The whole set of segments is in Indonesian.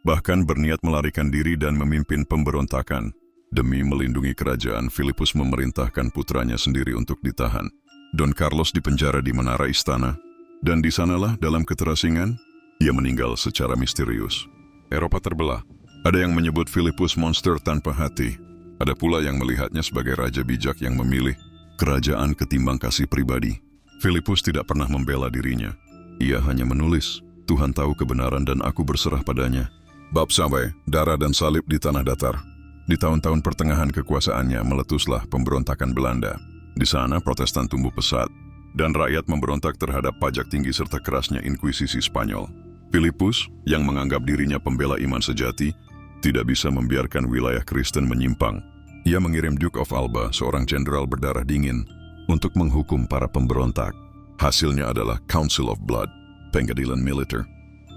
bahkan berniat melarikan diri dan memimpin pemberontakan. Demi melindungi kerajaan, Filipus memerintahkan putranya sendiri untuk ditahan. Don Carlos dipenjara di menara istana, dan di sanalah dalam keterasingan, ia meninggal secara misterius. Eropa terbelah. Ada yang menyebut Filipus monster tanpa hati. Ada pula yang melihatnya sebagai raja bijak yang memilih kerajaan ketimbang kasih pribadi. Filipus tidak pernah membela dirinya. Ia hanya menulis, Tuhan tahu kebenaran dan aku berserah padanya. Bab sampai, darah dan salib di tanah datar. Di tahun-tahun pertengahan kekuasaannya meletuslah pemberontakan Belanda. Di sana Protestan tumbuh pesat, dan rakyat memberontak terhadap pajak tinggi serta kerasnya Inkuisisi Spanyol. Filipus, yang menganggap dirinya pembela iman sejati, tidak bisa membiarkan wilayah Kristen menyimpang. Ia mengirim Duke of Alba, seorang jenderal berdarah dingin, untuk menghukum para pemberontak. Hasilnya adalah Council of Blood, pengadilan militer,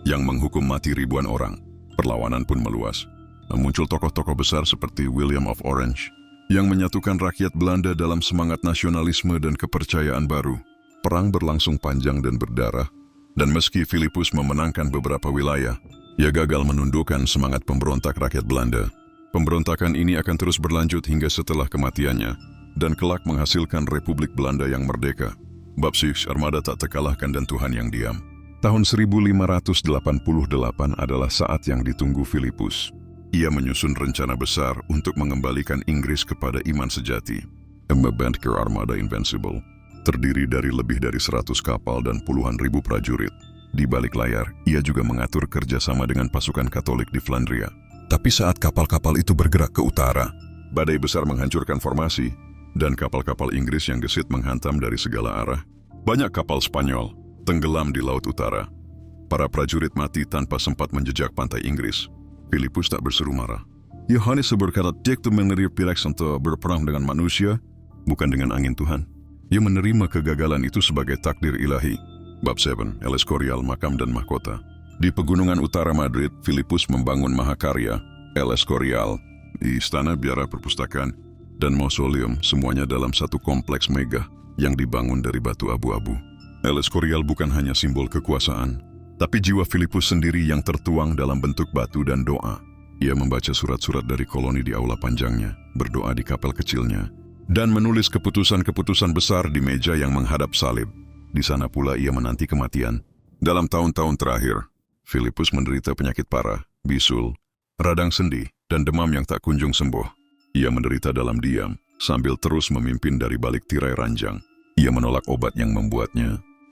yang menghukum mati ribuan orang. Perlawanan pun meluas. Muncul tokoh-tokoh besar seperti William of Orange, yang menyatukan rakyat Belanda dalam semangat nasionalisme dan kepercayaan baru. Perang berlangsung panjang dan berdarah, dan meski Filipus memenangkan beberapa wilayah, ia gagal menundukkan semangat pemberontak rakyat Belanda. Pemberontakan ini akan terus berlanjut hingga setelah kematiannya, dan kelak menghasilkan Republik Belanda yang merdeka. Bab 6, Armada tak terkalahkan dan Tuhan yang diam. Tahun 1588 adalah saat yang ditunggu Filipus. Ia menyusun rencana besar untuk mengembalikan Inggris kepada iman sejati. Membentuk Armada Invincible, terdiri dari lebih dari 100 kapal dan puluhan ribu prajurit. Di balik layar, ia juga mengatur kerjasama dengan pasukan Katolik di Flandria. Tapi saat kapal-kapal itu bergerak ke utara, badai besar menghancurkan formasi, dan kapal-kapal Inggris yang gesit menghantam dari segala arah. Banyak kapal Spanyol tenggelam di Laut Utara. Para prajurit mati tanpa sempat menjejak pantai Inggris. Filipus tak berseru marah. Yohanes berkata, dia menerima Pirex untuk berperang dengan manusia, bukan dengan angin Tuhan. Ia menerima kegagalan itu sebagai takdir ilahi. Bab 7, El Escorial, makam dan mahkota. Di pegunungan utara Madrid, Filipus membangun mahakarya, El Escorial, di istana biara perpustakaan, dan mausoleum, semuanya dalam satu kompleks megah yang dibangun dari batu abu-abu. El Escorial bukan hanya simbol kekuasaan, tapi jiwa Filipus sendiri yang tertuang dalam bentuk batu dan doa. Ia membaca surat-surat dari koloni di aula panjangnya, berdoa di kapel kecilnya, dan menulis keputusan-keputusan besar di meja yang menghadap salib. Di sana pula ia menanti kematian. Dalam tahun-tahun terakhir, Filipus menderita penyakit parah, bisul, radang sendi, dan demam yang tak kunjung sembuh. Ia menderita dalam diam, sambil terus memimpin dari balik tirai ranjang. Ia menolak obat yang membuatnya